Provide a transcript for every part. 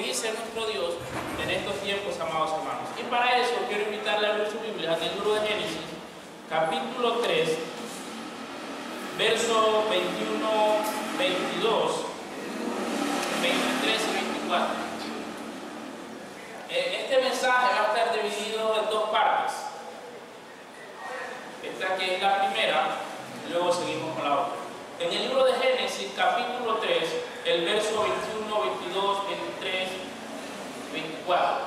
dice nuestro Dios en estos tiempos, amados hermanos. Y para eso quiero invitarle a abrir su Biblia en el libro de Génesis, capítulo 3, versos 21, 22, 23 y 24. Este mensaje va a estar dividido en dos partes. Esta que es la primera, y luego seguimos con la otra. En el libro de Génesis, capítulo 3, el verso 21, 22, 23, 24.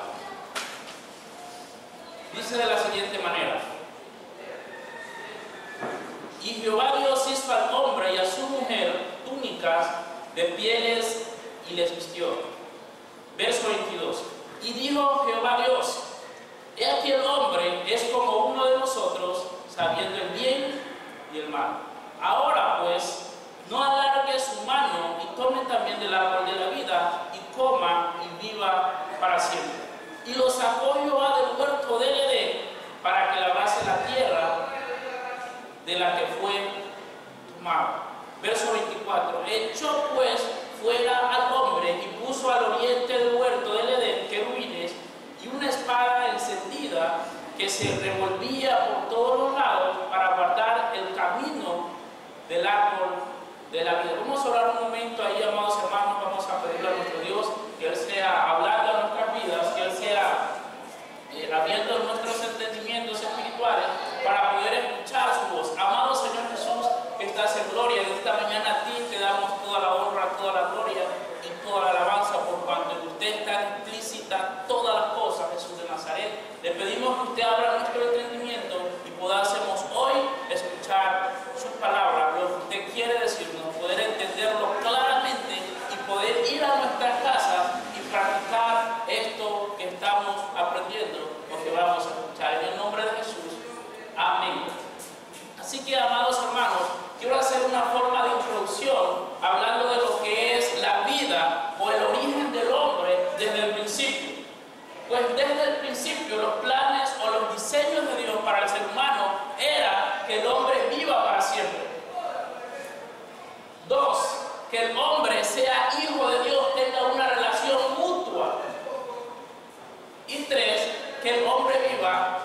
Dice de la siguiente manera: y Jehová Dios hizo al hombre y a su mujer túnicas de pieles y les vistió. Verso 22. Y dijo Jehová Dios: he aquí el hombre es como uno de nosotros, sabiendo el bien y el mal. Ahora pues, no alargue su mano y tome también del árbol de la vida y coma y viva para siempre. Y lo sacó Jehová del huerto del Edén para que labrase la tierra de la que fue tomado. Verso 24. Echó pues fuera al hombre y puso al oriente del huerto del Edén querubines y una espada encendida que se revolvía por todos los lados para guardar el camino del árbol de la vida. Vamos a orar un momento ahí, amados hermanos. Vamos a pedirle a nuestro Dios que Él sea hablando a nuestras vidas, que Él sea abriendo nuestros entendimientos espirituales para poder escuchar su voz. Amado Señor Jesús, que estás en gloria, en esta mañana a ti te damos toda la honra, toda la gloria y toda la alabanza, por cuanto en usted está implícita todas las cosas, Jesús de Nazaret. Le pedimos que usted abra nuestro entendimiento y podamos hoy escuchar su palabra, lo que usted quiere decirnos, poder entenderlo claramente y poder ir a nuestras casas y practicar esto que estamos aprendiendo, lo que vamos a escuchar. En el nombre de Jesús, amén. Así que, amados hermanos, quiero hacer una forma de introducción hablando de lo que es la vida o el origen del hombre desde el principio. Pues desde el principio los planes o los diseños de Dios para el ser humano era que el hombre viva para siempre. 2, que el hombre sea hijo de Dios, tenga una relación mutua. Y 3, que el hombre viva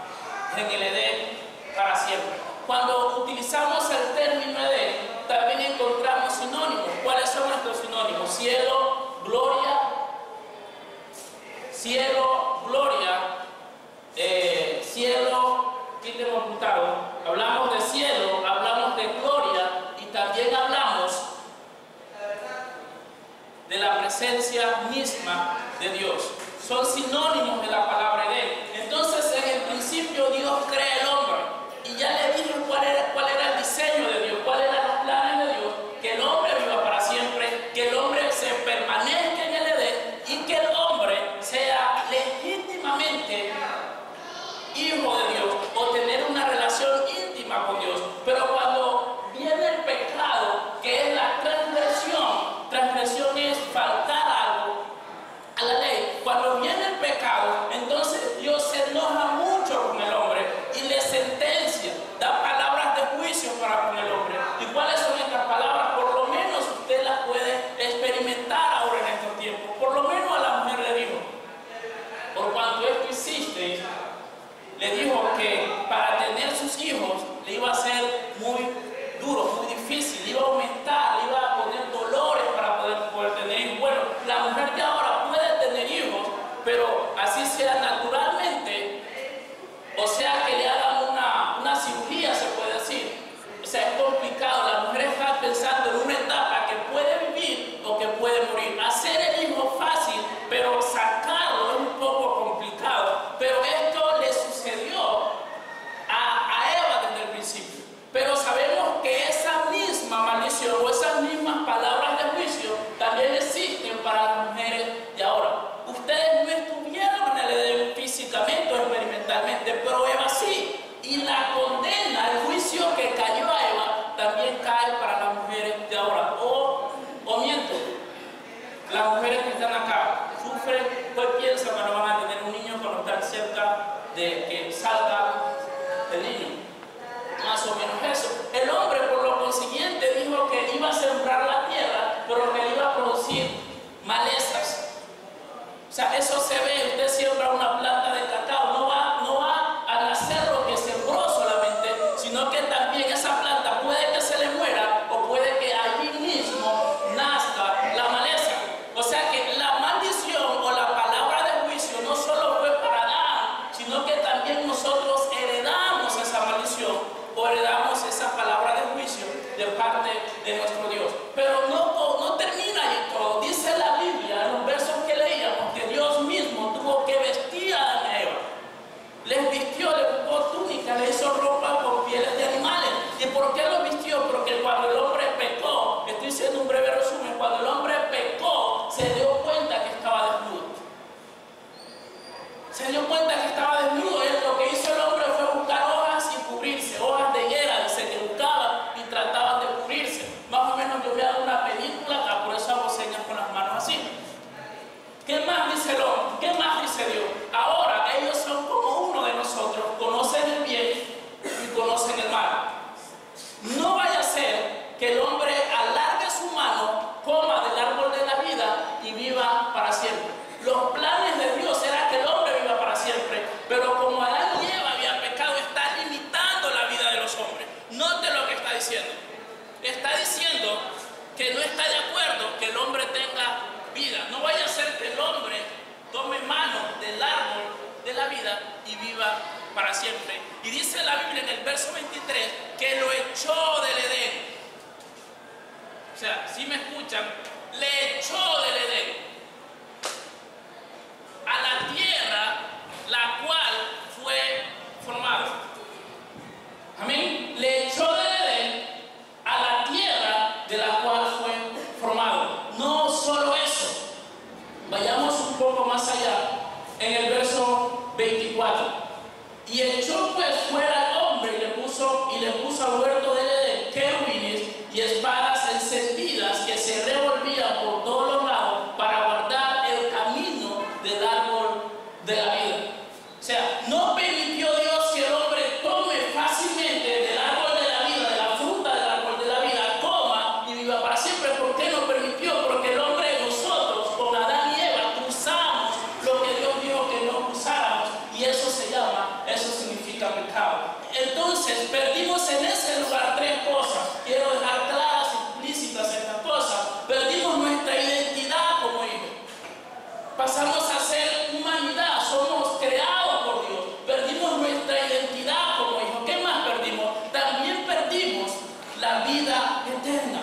en el Edén para siempre. Cuando utilizamos el término Edén, también encontramos sinónimos. ¿Cuáles son nuestros sinónimos? Cielo, gloria, cielo, gloria, cielo, ¿qué tenemos apuntado? Hablamos de cielo, hablamos de gloria y también hablamos de la presencia misma de Dios. Son sinónimos de la palabra Edén. Entonces, en el principio Dios crea el hombre. Y ya le dije cuál era el diseño de Dios, cuáles eran los planes de Dios: que el hombre viva para siempre, que el hombre se permanezca en el Edén y que el hombre sea legítimamente hijo de Dios o tener una relación íntima con Dios. Pero cuando viene el pecado, que es la transgresión es faltar algo a la ley. Cuando viene el pecado, entonces Dios se enoja mucho con el hombre y le sentencia, da palabras de juicio para con el hombre. ¿Y cuáles son estas palabras? Por lo menos usted las puede experimentar ahora en estos tiempos. Por lo menos a la mujer le dijo: por cuanto esto hiciste, le dijo que para tener sus hijos le iba a ser muy duro, muy difícil, le iba a aumentar, le iba a poner dolores para poder tener hijos. Bueno, la mujer de ahora puede tener hijos, pero así sea naturalmente, o sea que le hagan una cirugía, se puede decir. O sea, es complicado. La mujer está pensando en una etapa que puede vivir o que puede morir. Hacer el hijo fácil, pero sacarlo es un poco complicado. Pero esto le sucedió a Eva desde el principio. Pero sabemos que esa misma maldición o esas mismas palabras de juicio también existen para las mujeres de ahora. Ustedes no estuvieron en el Edén Se dio cuenta que estaba desnudo. Lo que hizo el hombre fue buscar hojas y cubrirse, hojas de higuera, dice que buscaban y trataban de cubrirse. Más o menos yo veo una película acá, por eso hago señas con las manos así. ¿Qué más dice el hombre? ¿Qué más dice Dios? Ahora ellos son como uno de nosotros, conocen el bien y conocen el mal. No vaya a ser que el hombre alargue su mano, coma del árbol de la vida y viva para siempre. Los planes de Dios era que el hombre viva para siempre, pero como Adán y Eva habían pecado, está limitando la vida de los hombres. Note lo que está diciendo. Está diciendo que no está de acuerdo que el hombre tenga vida. No vaya a ser que el hombre tome mano del árbol de la vida y viva para siempre. Y dice la Biblia en el verso 23 que lo echó del Edén. O sea, si me escuchan, le echó del Edén a la tierra la cual fue formada. Amén. Le echó del Edén a la tierra de la cual fue formado. No solo eso, vayamos un poco más allá en el verso 24. Y echó pues fuera al hombre y le puso al huerto del Edén querubines y espadas encendidas que se revolvían por todos los lados para guardar el camino del árbol de la vida. O sea, no permitió Dios que el hombre tome fácilmente del árbol de la vida, de la fruta del árbol de la vida, coma y viva para siempre. ¿Por qué no permitió? Porque el hombre, nosotros, con Adán y Eva, cruzamos lo que Dios dijo que no cruzáramos, y eso significa pecado. Entonces, perdimos en ese lugar tres cosas. Quiero dejar claras y explícitas estas cosas. Perdimos nuestra identidad como hijos. Pasamos a ser humanidad, somos creados por Dios. Perdimos nuestra identidad como hijos. ¿Qué más perdimos? También perdimos la vida eterna.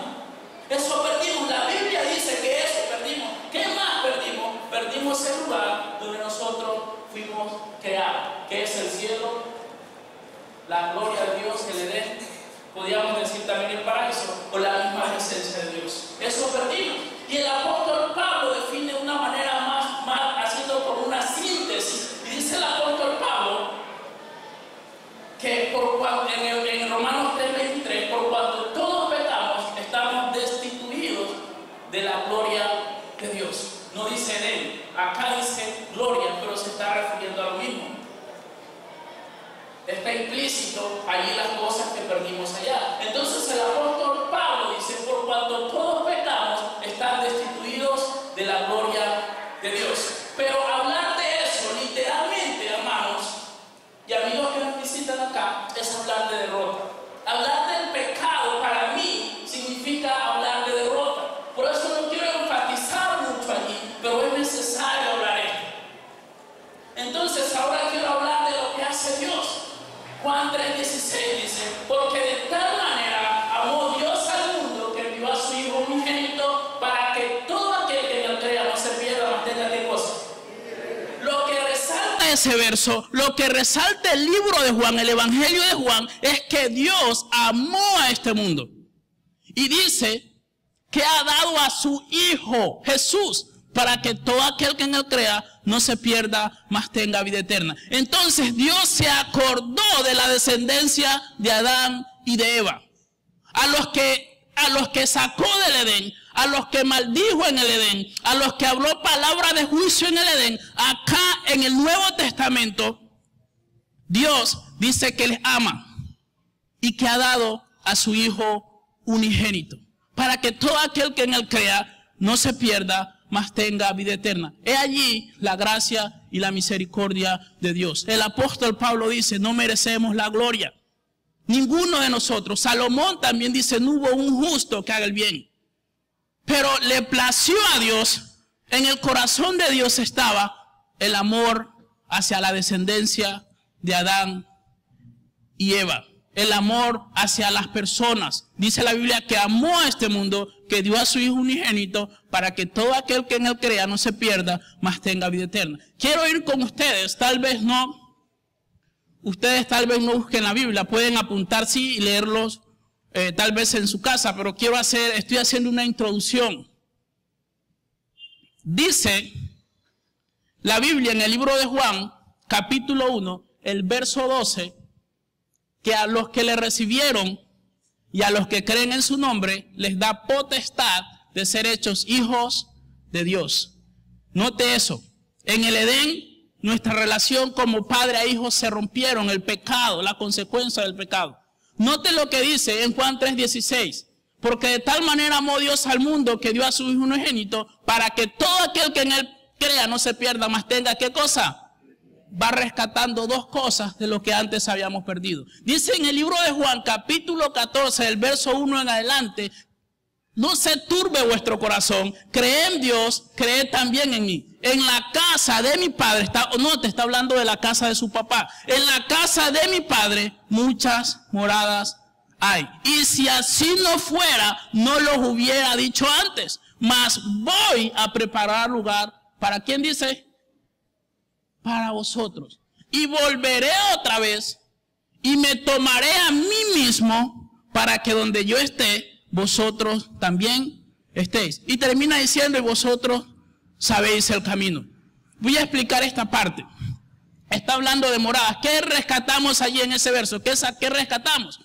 Eso perdimos. La Biblia dice que eso perdimos. ¿Qué más perdimos? Perdimos el lugar donde nosotros fuimos creados, que es el cielo, la gloria de Dios, el Edén, podríamos decir también el paraíso, o la misma presencia de Dios. Eso perdimos. Y el apóstol Pablo define de una manera más haciendo como una síntesis. Y dice el apóstol Pablo que en Romanos 3:23, por cuanto todos pecamos, estamos destituidos de la gloria de Dios. No dice Edén, acá dice gloria, pero se está refiriendo a lo mismo. Está implícito allí las cosas que perdimos allá. Entonces el apóstol Pablo dice, por cuanto todos pecamos, están destituidos de la gloria de Dios. Pero hablar de eso, literalmente, hermanos y amigos que nos visitan acá, es hablar de derrota. Hablar del pecado para mí significa hablar de derrota. Por eso no quiero enfatizar mucho allí, pero es necesario hablar esto. Entonces ahora quiero hablar de lo que hace Dios. Juan 3:16 dice, porque de tal manera amó Dios al mundo que envió a su Hijo unigénito para que todo aquel que en él crea no se pierda, mas tenga ¿qué cosa? Lo que resalta ese verso, lo que resalta el libro de Juan, el Evangelio de Juan, es que Dios amó a este mundo. Y dice que ha dado a su Hijo Jesús para que todo aquel que en él crea no se pierda, mas tenga vida eterna. Entonces Dios se acordó de la descendencia de Adán y de Eva. A los que sacó del Edén, a los que maldijo en el Edén, a los que habló palabra de juicio en el Edén. Acá en el Nuevo Testamento, Dios dice que les ama y que ha dado a su Hijo unigénito, para que todo aquel que en él crea no se pierda, mas tenga vida eterna. He allí la gracia y la misericordia de Dios. El apóstol Pablo dice, no merecemos la gloria. Ninguno de nosotros. Salomón también dice, no hubo un justo que haga el bien. Pero le plació a Dios, en el corazón de Dios estaba el amor hacia la descendencia de Adán y Eva. El amor hacia las personas. Dice la Biblia que amó a este mundo, que dio a su Hijo unigénito para que todo aquel que en él crea no se pierda, mas tenga vida eterna. Quiero ir con ustedes, ustedes tal vez no busquen la Biblia, pueden apuntar sí y leerlos tal vez en su casa, pero estoy haciendo una introducción. Dice la Biblia en el libro de Juan, capítulo 1, el verso 12, que a los que le recibieron y a los que creen en su nombre, les da potestad de ser hechos hijos de Dios. Note eso. En el Edén, nuestra relación como padre a hijo se rompieron, el pecado, la consecuencia del pecado. Note lo que dice en Juan 3:16. Porque de tal manera amó Dios al mundo que dio a su Hijo unigénito para que todo aquel que en él crea no se pierda, mas tenga, ¿qué cosa? Va rescatando dos cosas de lo que antes habíamos perdido. Dice en el libro de Juan, capítulo 14, del verso 1 en adelante: no se turbe vuestro corazón, creed en Dios, creed también en mí. En la casa de mi padre, está hablando de la casa de su papá. En la casa de mi padre muchas moradas hay. Y si así no fuera, no los hubiera dicho antes. Mas voy a preparar lugar. ¿Para quién dice? Para vosotros. Y volveré otra vez y me tomaré a mí mismo para que donde yo esté, vosotros también estéis. Y termina diciendo: y vosotros sabéis el camino. Voy a explicar esta parte. Está hablando de moradas. ¿Qué rescatamos allí en ese verso? ¿Qué rescatamos?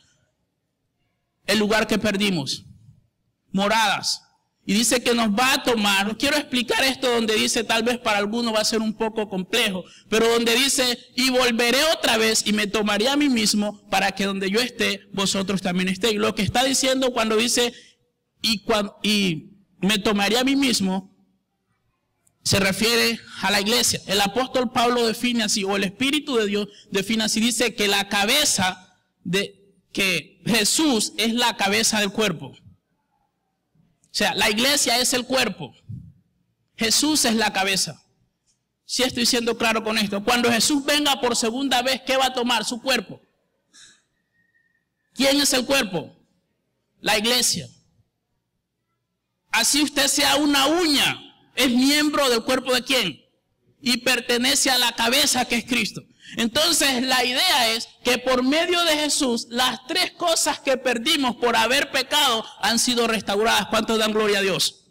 El lugar que perdimos. Moradas. Y dice que nos va a tomar. Quiero explicar esto donde dice, tal vez para algunos va a ser un poco complejo, pero donde dice: y volveré otra vez y me tomaré a mí mismo para que donde yo esté, vosotros también estéis. Lo que está diciendo cuando dice y me tomaré a mí mismo, se refiere a la iglesia. El apóstol Pablo define así, o el Espíritu de Dios define así, dice que la cabeza que Jesús es la cabeza del cuerpo. O sea, la iglesia es el cuerpo. Jesús es la cabeza. Si estoy siendo claro con esto. Cuando Jesús venga por segunda vez, ¿qué va a tomar? Su cuerpo. ¿Quién es el cuerpo? La iglesia. Así usted sea una uña, es miembro del cuerpo de ¿quién? Y pertenece a la cabeza que es Cristo. Entonces la idea es que por medio de Jesús, las tres cosas que perdimos por haber pecado han sido restauradas. ¿Cuántos dan gloria a Dios?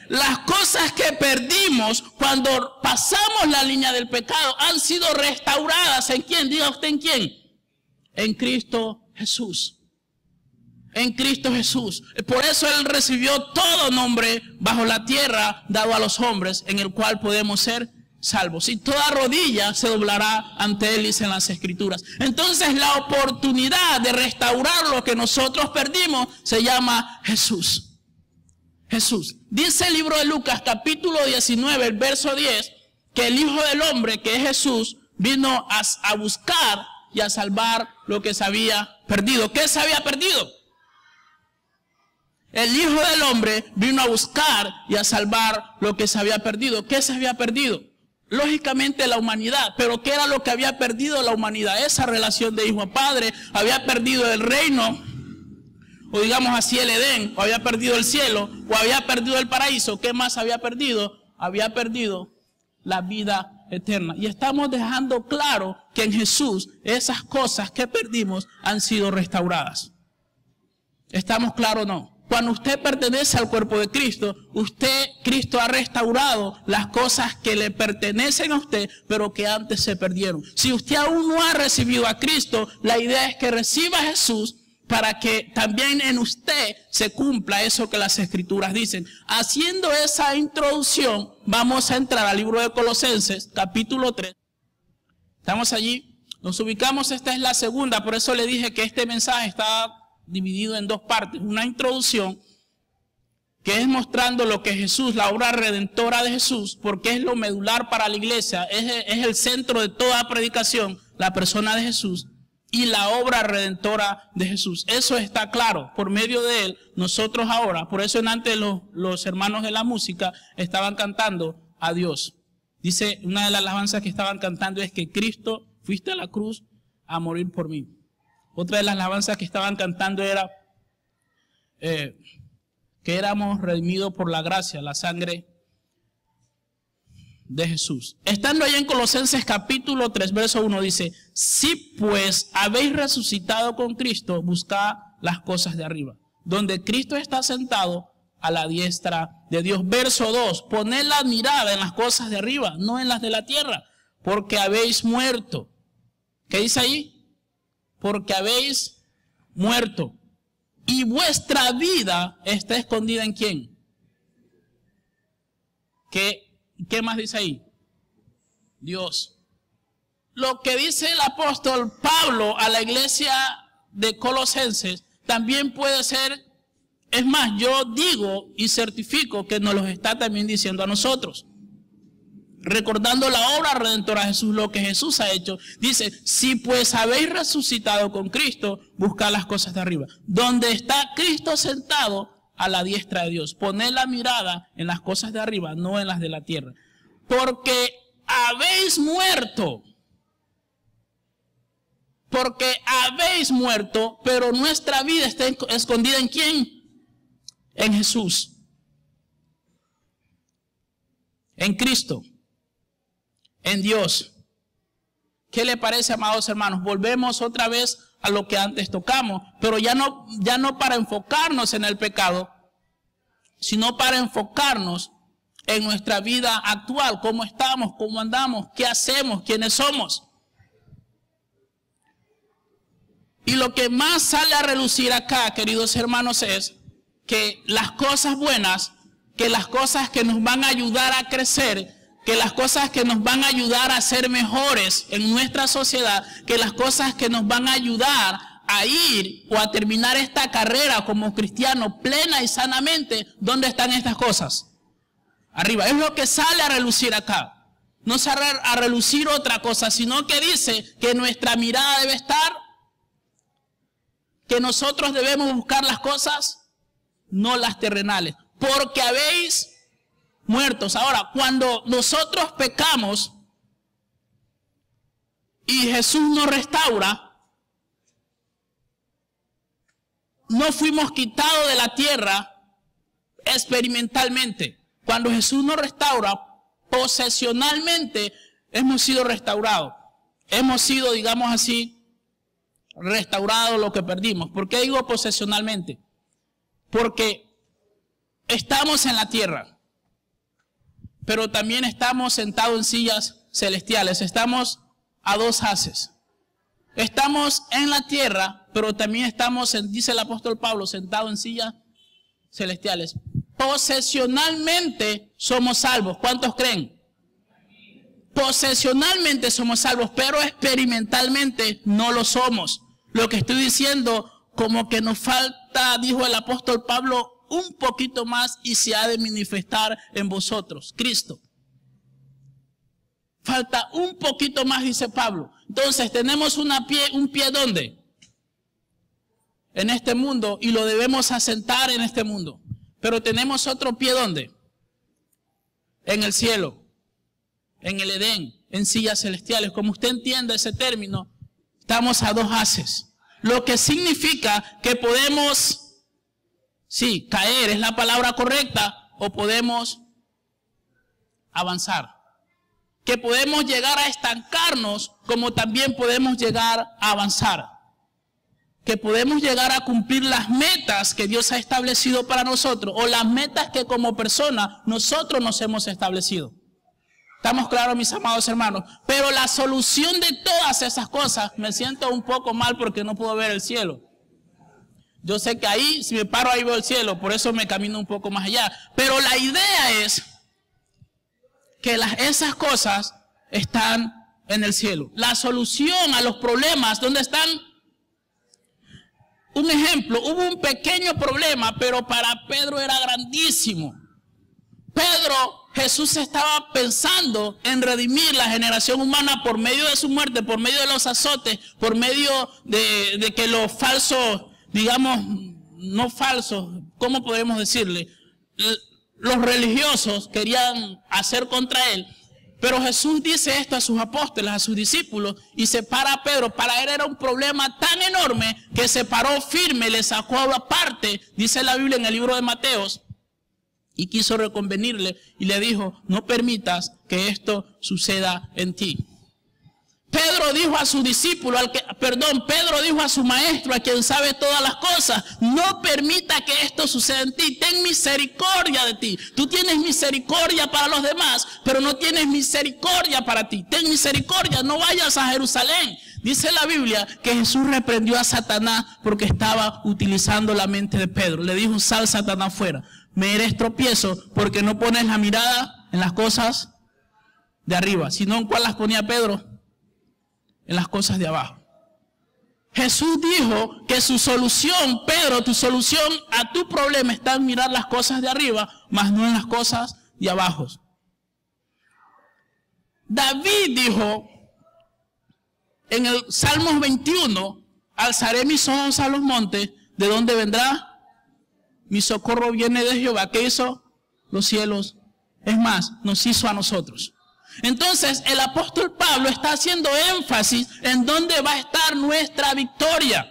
Las cosas que perdimos cuando pasamos la línea del pecado han sido restauradas. ¿En quién? Diga usted, ¿en quién? En Cristo Jesús. En Cristo Jesús. Por eso Él recibió todo nombre bajo la tierra dado a los hombres, en el cual podemos ser salvos. Y toda rodilla se doblará ante Él, dicen las Escrituras. Entonces la oportunidad de restaurar lo que nosotros perdimos se llama Jesús. Jesús. Dice el libro de Lucas, capítulo 19, el verso 10, que el Hijo del Hombre, que es Jesús, vino a buscar y a salvar lo que se había perdido. ¿Qué se había perdido? El Hijo del Hombre vino a buscar y a salvar lo que se había perdido. ¿Qué se había perdido? Lógicamente la humanidad. Pero ¿qué era lo que había perdido la humanidad? Esa relación de hijo a padre. Había perdido el reino, o digamos así el Edén, o había perdido el cielo, o había perdido el paraíso. ¿Qué más había perdido? Había perdido la vida eterna. Y estamos dejando claro que en Jesús esas cosas que perdimos han sido restauradas. ¿Estamos claros o no? Cuando usted pertenece al cuerpo de Cristo, Cristo ha restaurado las cosas que le pertenecen a usted, pero que antes se perdieron. Si usted aún no ha recibido a Cristo, la idea es que reciba a Jesús para que también en usted se cumpla eso que las Escrituras dicen. Haciendo esa introducción, vamos a entrar al libro de Colosenses, capítulo 3. Estamos allí, nos ubicamos, esta es la segunda, por eso le dije que este mensaje está dividido en dos partes. Una introducción que es mostrando lo que Jesús, la obra redentora de Jesús, porque es lo medular para la iglesia, es el centro de toda predicación, la persona de Jesús y la obra redentora de Jesús. Eso está claro, por medio de Él, nosotros ahora, por eso en antes los hermanos de la música estaban cantando a Dios. Dice, una de las alabanzas que estaban cantando es que Cristo, fuiste a la cruz a morir por mí. Otra de las alabanzas que estaban cantando era que éramos redimidos por la gracia, la sangre de Jesús. Estando ahí en Colosenses capítulo 3, verso 1 dice: si pues habéis resucitado con Cristo, buscad las cosas de arriba, donde Cristo está sentado a la diestra de Dios. Verso 2, poned la mirada en las cosas de arriba, no en las de la tierra. porque habéis muerto. ¿Qué dice ahí? Porque habéis muerto. Y vuestra vida está escondida ¿en quién? ¿Qué más dice ahí? Dios. Lo que dice el apóstol Pablo a la iglesia de Colosenses también puede ser, es más, yo digo y certifico que nos lo está también diciendo a nosotros. Recordando la obra redentora de Jesús, lo que Jesús ha hecho, dice, si pues habéis resucitado con Cristo, buscad las cosas de arriba, donde está Cristo sentado a la diestra de Dios. Poned la mirada en las cosas de arriba, no en las de la tierra. Porque habéis muerto. Porque habéis muerto, pero nuestra vida está escondida ¿en quién? En Jesús. En Cristo. En Dios. ¿Qué le parece, amados hermanos? Volvemos otra vez a lo que antes tocamos, pero ya no para enfocarnos en el pecado, sino para enfocarnos en nuestra vida actual, cómo estamos, cómo andamos, qué hacemos, quiénes somos. Y lo que más sale a relucir acá, queridos hermanos, es que las cosas buenas, que las cosas que nos van a ayudar a crecer, que las cosas que nos van a ayudar a ser mejores en nuestra sociedad, que las cosas que nos van a ayudar a ir o a terminar esta carrera como cristiano plena y sanamente, ¿dónde están estas cosas? Arriba. Es lo que sale a relucir acá. No sale a relucir otra cosa, sino que dice que nuestra mirada debe estar, que nosotros debemos buscar las cosas, no las terrenales, porque habéis muertos. Ahora, cuando nosotros pecamos y Jesús nos restaura, no fuimos quitados de la tierra experimentalmente. Cuando Jesús nos restaura, posesionalmente hemos sido restaurados. Hemos sido, digamos así, restaurados lo que perdimos. ¿Por qué digo posesionalmente? Porque estamos en la tierra, pero también estamos sentados en sillas celestiales. Estamos a dos haces. Estamos en la tierra, pero también estamos, dice el apóstol Pablo, sentados en sillas celestiales. Posesionalmente somos salvos. ¿Cuántos creen? Posesionalmente somos salvos, pero experimentalmente no lo somos. Lo que estoy diciendo, como que nos falta, dijo el apóstol Pablo, un poquito más y se ha de manifestar en vosotros, Cristo. Falta un poquito más, dice Pablo. Entonces tenemos un pie ¿dónde? En este mundo, y lo debemos asentar en este mundo. Pero tenemos otro pie ¿dónde? En el cielo, en el Edén, en sillas celestiales. Como usted entiende ese término, estamos a dos haces. Lo que significa que podemos, sí, caer es la palabra correcta, o podemos avanzar. Que podemos llegar a estancarnos, como también podemos llegar a avanzar. Que podemos llegar a cumplir las metas que Dios ha establecido para nosotros, o las metas que como persona nosotros nos hemos establecido. ¿Estamos claros, mis amados hermanos? Pero la solución de todas esas cosas, me siento un poco mal porque no puedo ver el cielo. Yo sé que ahí, si me paro ahí veo el cielo, por eso me camino un poco más allá. Pero la idea es que esas cosas están en el cielo. La solución a los problemas, ¿dónde están? Un ejemplo, hubo un pequeño problema, pero para Pedro era grandísimo. Jesús estaba pensando en redimir la generación humana por medio de su muerte, por medio de los azotes, por medio de que los falsos, digamos, no falsos, ¿cómo podemos decirle? Los religiosos querían hacer contra él. Pero Jesús dice esto a sus apóstoles, a sus discípulos, y se para a Pedro. Para él era un problema tan enorme que se paró firme, le sacó aparte, dice la Biblia en el libro de Mateos, y quiso reconvenirle y le dijo, no permitas que esto suceda en ti. Pedro Pedro dijo a su discípulo, Pedro dijo a su maestro, a quien sabe todas las cosas, no permita que esto suceda en ti, ten misericordia de ti. Tú tienes misericordia para los demás, pero no tienes misericordia para ti. Ten misericordia, no vayas a Jerusalén. Dice la Biblia que Jesús reprendió a Satanás porque estaba utilizando la mente de Pedro. Le dijo, sal Satanás fuera. Me eres tropiezo porque no pones la mirada en las cosas de arriba, sino en cuál las ponía Pedro, en las cosas de abajo. Jesús dijo que su solución, Pedro, tu solución a tu problema está en mirar las cosas de arriba, más no en las cosas de abajo. David dijo en el Salmos 21, alzaré mis ojos a los montes, ¿de dónde vendrá? Mi socorro viene de Jehová. ¿Qué hizo? Los cielos. Es más, nos hizo a nosotros. Entonces, el apóstol Pablo está haciendo énfasis en dónde va a estar nuestra victoria.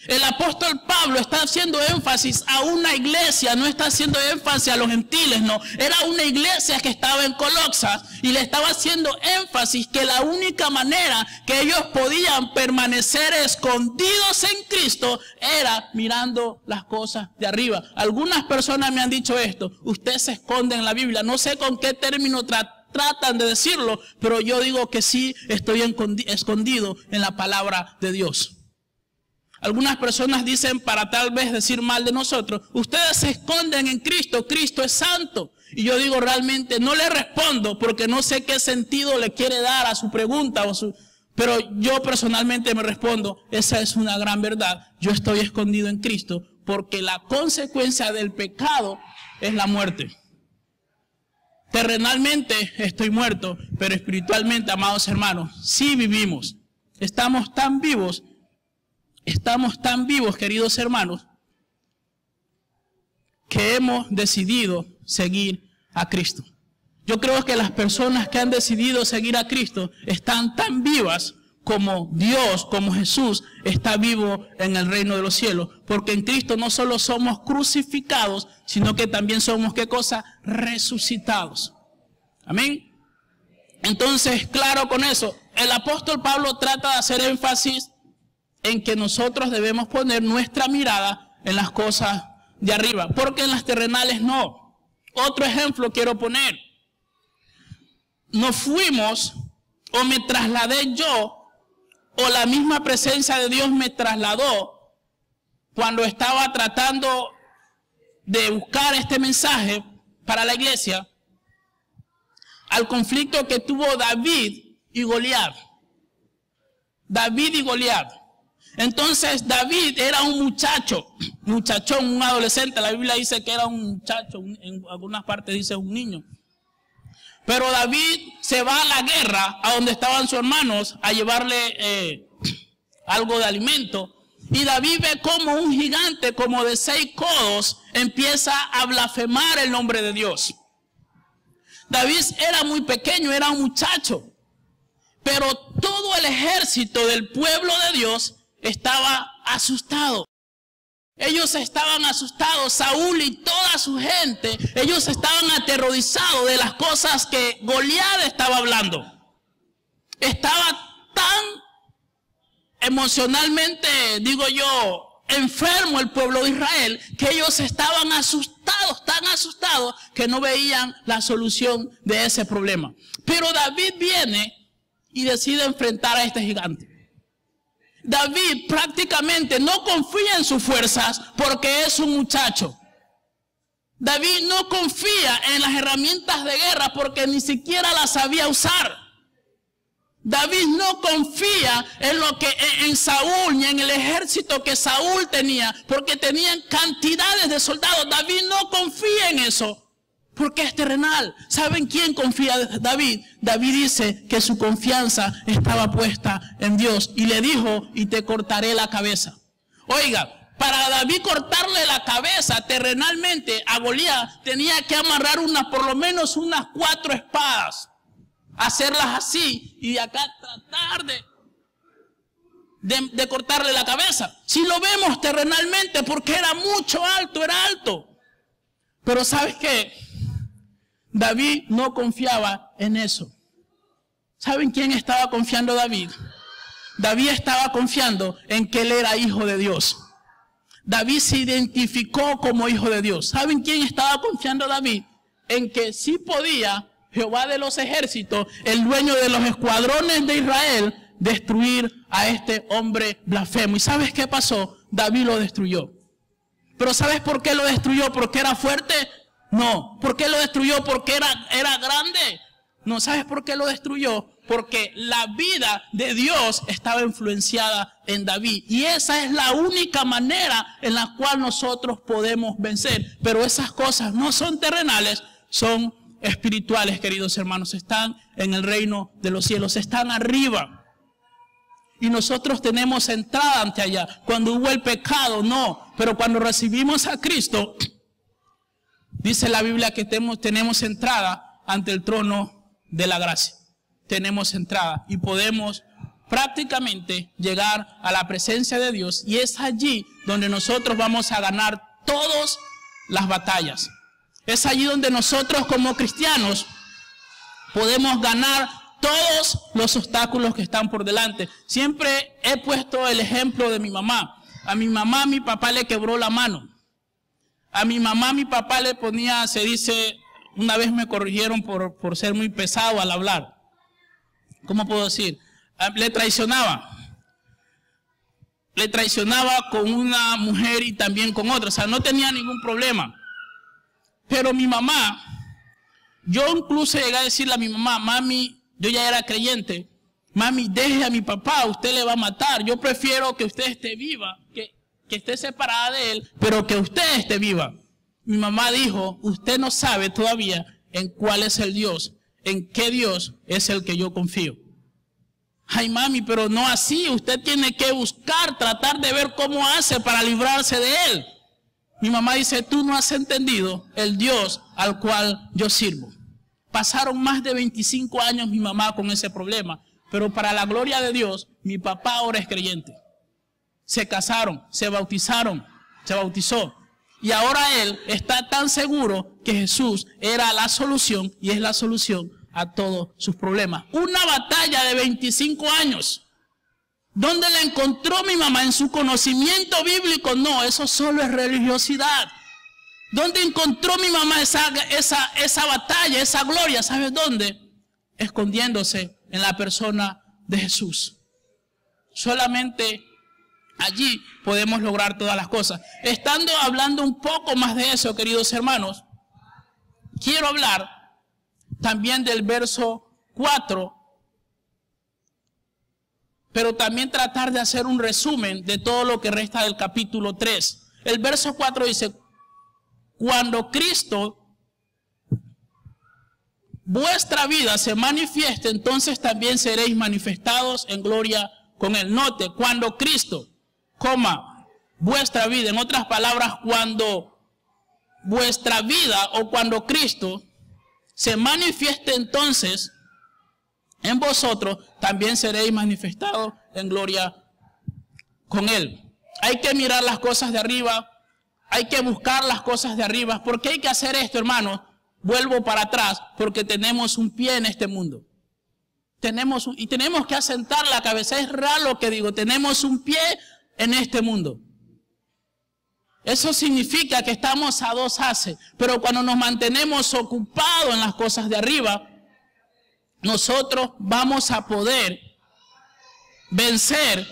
El apóstol Pablo está haciendo énfasis a una iglesia, no está haciendo énfasis a los gentiles, no. Era una iglesia que estaba en Colosas y le estaba haciendo énfasis que la única manera que ellos podían permanecer escondidos en Cristo era mirando las cosas de arriba. Algunas personas me han dicho esto, usted se esconde en la Biblia, no sé con qué término tratan de decirlo, pero yo digo que sí estoy escondido en la palabra de Dios. Algunas personas dicen, para tal vez decir mal de nosotros, ustedes se esconden en Cristo, Cristo es santo. Y yo digo, realmente no le respondo porque no sé qué sentido le quiere dar a su pregunta, pero yo personalmente me respondo, esa es una gran verdad. Yo estoy escondido en Cristo porque la consecuencia del pecado es la muerte. Terrenalmente estoy muerto, pero espiritualmente, amados hermanos, sí vivimos. Estamos tan vivos, queridos hermanos, que hemos decidido seguir a Cristo. Yo creo que las personas que han decidido seguir a Cristo están tan vivas como Dios, como Jesús, está vivo en el reino de los cielos. Porque en Cristo no solo somos crucificados, sino que también somos, ¿qué cosa? Resucitados. Amén. Entonces, claro con eso, el apóstol Pablo trata de hacer énfasis en que nosotros debemos poner nuestra mirada en las cosas de arriba, porque en las terrenales no. Otro ejemplo quiero poner. Nos fuimos, o me trasladé yo, o la misma presencia de Dios me trasladó cuando estaba tratando de buscar este mensaje para la iglesia, al conflicto que tuvo David y Goliat. David y Goliat. Entonces David era un muchachón, un adolescente. La Biblia dice que era un muchacho, en algunas partes dice un niño. Pero David se va a la guerra, a donde estaban sus hermanos, a llevarle algo de alimento. Y David ve como un gigante, como de 6 codos, empieza a blasfemar el nombre de Dios. David era muy pequeño, era un muchacho. Pero todo el ejército del pueblo de Dios estaba asustado. Ellos estaban asustados, Saúl y toda su gente, ellos estaban aterrorizados de las cosas que Goliat estaba hablando. Estaba tan emocionalmente, digo yo, enfermo el pueblo de Israel, que ellos estaban asustados, tan asustados, que no veían la solución de ese problema. Pero David viene y decide enfrentar a este gigante. David prácticamente no confía en sus fuerzas porque es un muchacho. David no confía en las herramientas de guerra porque ni siquiera las sabía usar. David no confía en Saúl ni en el ejército que Saúl tenía, porque tenían cantidades de soldados. David no confía en eso porque es terrenal. ¿Saben quién confía en David? David dice que su confianza estaba puesta en Dios y le dijo, y te cortaré la cabeza. Oiga, para David cortarle la cabeza terrenalmente a Goliat tenía que amarrar por lo menos unas 4 espadas, hacerlas así y de acá tratar de cortarle la cabeza. Si lo vemos terrenalmente, porque era era alto. Pero ¿sabes qué? David no confiaba en eso. ¿Saben quién estaba confiando David? David estaba confiando en que él era hijo de Dios. David se identificó como hijo de Dios. ¿Saben quién estaba confiando David? En que sí podía Jehová de los ejércitos, el dueño de los escuadrones de Israel, destruir a este hombre blasfemo. ¿Y sabes qué pasó? David lo destruyó. ¿Pero sabes por qué lo destruyó? ¿Porque era fuerte? No. ¿Por qué lo destruyó? ¿Porque era grande? No. ¿Sabes por qué lo destruyó? Porque la vida de Dios estaba influenciada en David. Y esa es la única manera en la cual nosotros podemos vencer. Pero esas cosas no son terrenales, son espirituales, queridos hermanos. Están en el reino de los cielos, están arriba. Y nosotros tenemos entrada ante allá. Cuando hubo el pecado, no. Pero cuando recibimos a Cristo, dice la Biblia que tenemos entrada ante el trono de la gracia. Tenemos entrada y podemos prácticamente llegar a la presencia de Dios. Y es allí donde nosotros vamos a ganar todas las batallas. Es allí donde nosotros como cristianos podemos ganar todos los obstáculos que están por delante. Siempre he puesto el ejemplo de mi mamá. A mi mamá, mi papá le quebró la mano. A mi mamá, mi papá le ponía, se dice, una vez me corrigieron por ser muy pesado al hablar. ¿Cómo puedo decir? Le traicionaba. Le traicionaba con una mujer y también con otra. O sea, no tenía ningún problema. Pero mi mamá, yo incluso llegué a decirle a mi mamá, mami, yo ya era creyente, mami, deje a mi papá, usted le va a matar. Yo prefiero que usted esté viva, que esté separada de él, pero que usted esté viva. Mi mamá dijo, usted no sabe todavía en cuál es el Dios, en qué Dios es el que yo confío. Ay, mami, pero no así, usted tiene que buscar, tratar de ver cómo hace para librarse de él. Mi mamá dice, tú no has entendido el Dios al cual yo sirvo. Pasaron más de 25 años mi mamá con ese problema, pero para la gloria de Dios, mi papá ahora es creyente. Se casaron, se bautizó. Y ahora él está tan seguro que Jesús era la solución y es la solución a todos sus problemas. Una batalla de 25 años. ¿Dónde la encontró mi mamá? ¿En su conocimiento bíblico? No, eso solo es religiosidad. ¿Dónde encontró mi mamá esa batalla, esa gloria? ¿Sabes dónde? Escondiéndose en la persona de Jesús. Solamente allí podemos lograr todas las cosas. Estando hablando un poco más de eso, queridos hermanos, quiero hablar también del verso 4, pero también tratar de hacer un resumen de todo lo que resta del capítulo 3. El verso 4 dice, cuando Cristo, vuestra vida se manifieste, entonces también seréis manifestados en gloria con Él. Note, cuando Cristo, vuestra vida, en otras palabras, cuando vuestra vida o cuando Cristo se manifieste, entonces en vosotros también seréis manifestados en gloria con Él. Hay que mirar las cosas de arriba, hay que buscar las cosas de arriba. ¿Por qué hay que hacer esto, hermanos? Vuelvo para atrás, porque tenemos un pie en este mundo. Tenemos que asentar la cabeza. Es raro lo que digo, tenemos un pie en este mundo. Eso significa que estamos a dos haces, pero cuando nos mantenemos ocupados en las cosas de arriba, nosotros vamos a poder vencer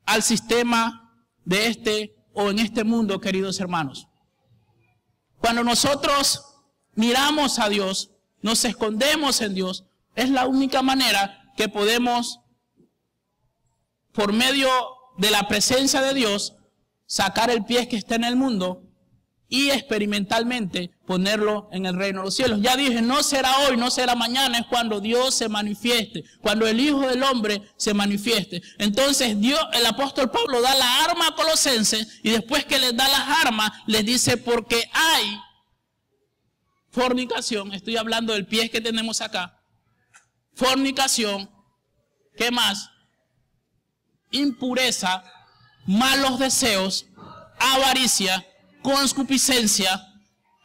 al sistema de en este mundo, queridos hermanos. Cuando nosotros miramos a Dios, nos escondemos en Dios, es la única manera que podemos, por medio de la presencia de Dios, sacar el pie que está en el mundo y experimentalmente ponerlo en el reino de los cielos. Ya dije, no será hoy, no será mañana, es cuando Dios se manifieste, cuando el Hijo del Hombre se manifieste. Entonces el apóstol Pablo da la arma a Colosenses y después que les da las armas, les dice, porque hay fornicación, estoy hablando del pie que tenemos acá, fornicación, ¿qué más? Impureza, malos deseos, avaricia, concupiscencia,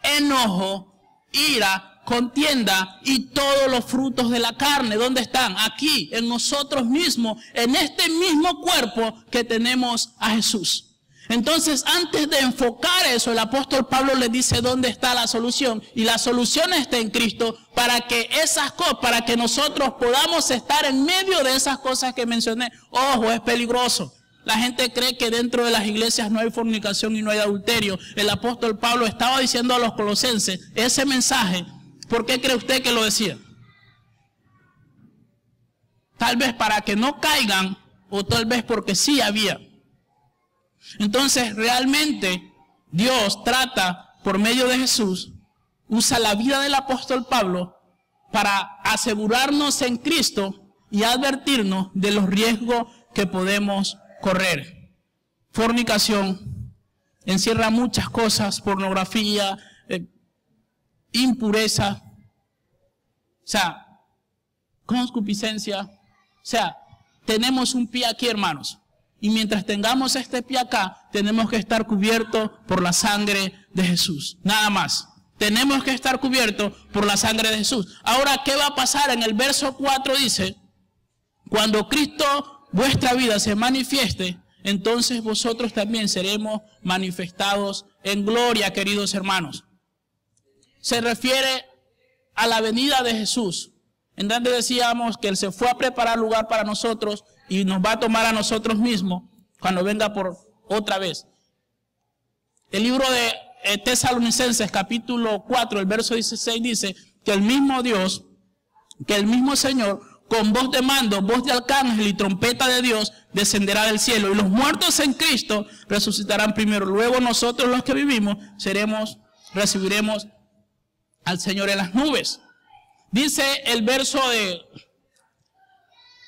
enojo, ira, contienda y todos los frutos de la carne. ¿Dónde están? Aquí, en nosotros mismos, en este mismo cuerpo que tenemos a Jesús. Entonces, antes de enfocar eso, el apóstol Pablo le dice dónde está la solución. Y la solución está en Cristo para que esas cosas, para que nosotros podamos estar en medio de esas cosas que mencioné. Ojo, es peligroso. La gente cree que dentro de las iglesias no hay fornicación y no hay adulterio. El apóstol Pablo estaba diciendo a los colosenses ese mensaje. ¿Por qué cree usted que lo decía? Tal vez para que no caigan, o tal vez porque sí había. Entonces, realmente, Dios trata, por medio de Jesús, usa la vida del apóstol Pablo para asegurarnos en Cristo y advertirnos de los riesgos que podemos correr. Fornicación encierra muchas cosas, pornografía, impureza, concupiscencia. Tenemos un pie aquí, hermanos. Y mientras tengamos este pie acá, tenemos que estar cubiertos por la sangre de Jesús. Nada más. Tenemos que estar cubiertos por la sangre de Jesús. Ahora, ¿qué va a pasar? En el verso 4 dice, cuando Cristo, vuestra vida, se manifieste, entonces vosotros también seremos manifestados en gloria, queridos hermanos. Se refiere a la venida de Jesús. En donde decíamos que Él se fue a preparar lugar para nosotros y nos va a tomar a nosotros mismos cuando venga por otra vez. El libro de Tesalonicenses, capítulo 4, el verso 16 dice que el mismo Dios, que el mismo Señor, con voz de mando, voz de arcángel y trompeta de Dios, descenderá del cielo. Y los muertos en Cristo resucitarán primero. Luego nosotros los que vivimos recibiremos al Señor en las nubes. Dice el verso de...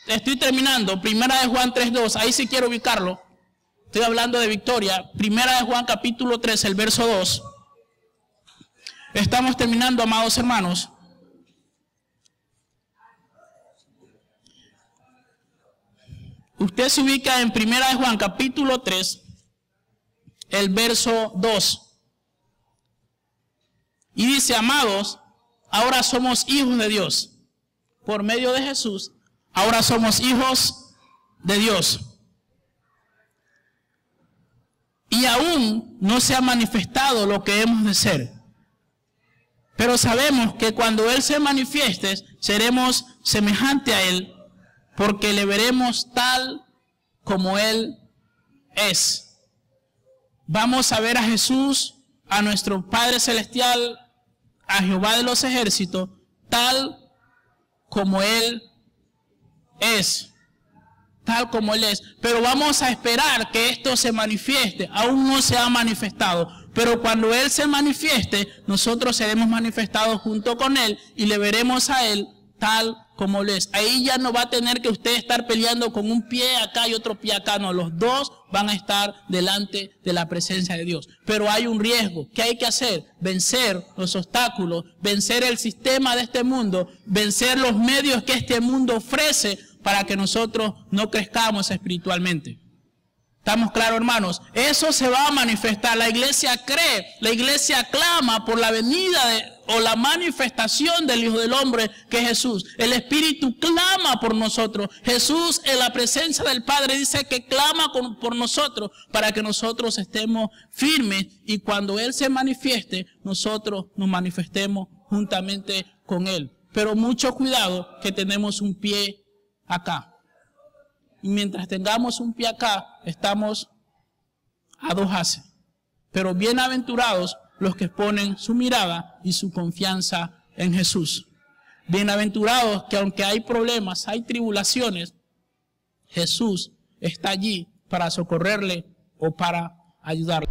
Estoy terminando. Primera de Juan 3:2. Ahí sí quiero ubicarlo. Estoy hablando de victoria. Primera de Juan capítulo 3, el verso 2. Estamos terminando, amados hermanos. Usted se ubica en Primera de Juan capítulo 3, el verso 2. Y dice, amados, ahora somos hijos de Dios. Por medio de Jesús, ahora somos hijos de Dios. Y aún no se ha manifestado lo que hemos de ser. Pero sabemos que cuando Él se manifieste, seremos semejantes a Él, porque le veremos tal como Él es. Vamos a ver a Jesús, a nuestro Padre Celestial, a Jehová de los ejércitos, tal como Él es. Tal como Él es. Pero vamos a esperar que esto se manifieste. Aún no se ha manifestado. Pero cuando Él se manifieste, nosotros seremos manifestados junto con Él y le veremos a Él tal como Él es. Ahí ya no va a tener que usted estar peleando con un pie acá y otro pie acá. No, los dos van a estar delante de la presencia de Dios. Pero hay un riesgo. ¿Qué hay que hacer? Vencer los obstáculos, vencer el sistema de este mundo, vencer los medios que este mundo ofrece para que nosotros no crezcamos espiritualmente. ¿Estamos claros, hermanos? Eso se va a manifestar. La iglesia cree, la iglesia clama por la venida o la manifestación del Hijo del Hombre, que es Jesús. El Espíritu clama por nosotros. Jesús, en la presencia del Padre, dice que clama por nosotros para que nosotros estemos firmes y cuando Él se manifieste, nosotros nos manifestemos juntamente con Él. Pero mucho cuidado que tenemos un pie acá. Y mientras tengamos un pie acá, estamos a dos haces. Pero bienaventurados los que ponen su mirada y su confianza en Jesús. Bienaventurados que aunque hay problemas, hay tribulaciones, Jesús está allí para socorrerle o para ayudarle.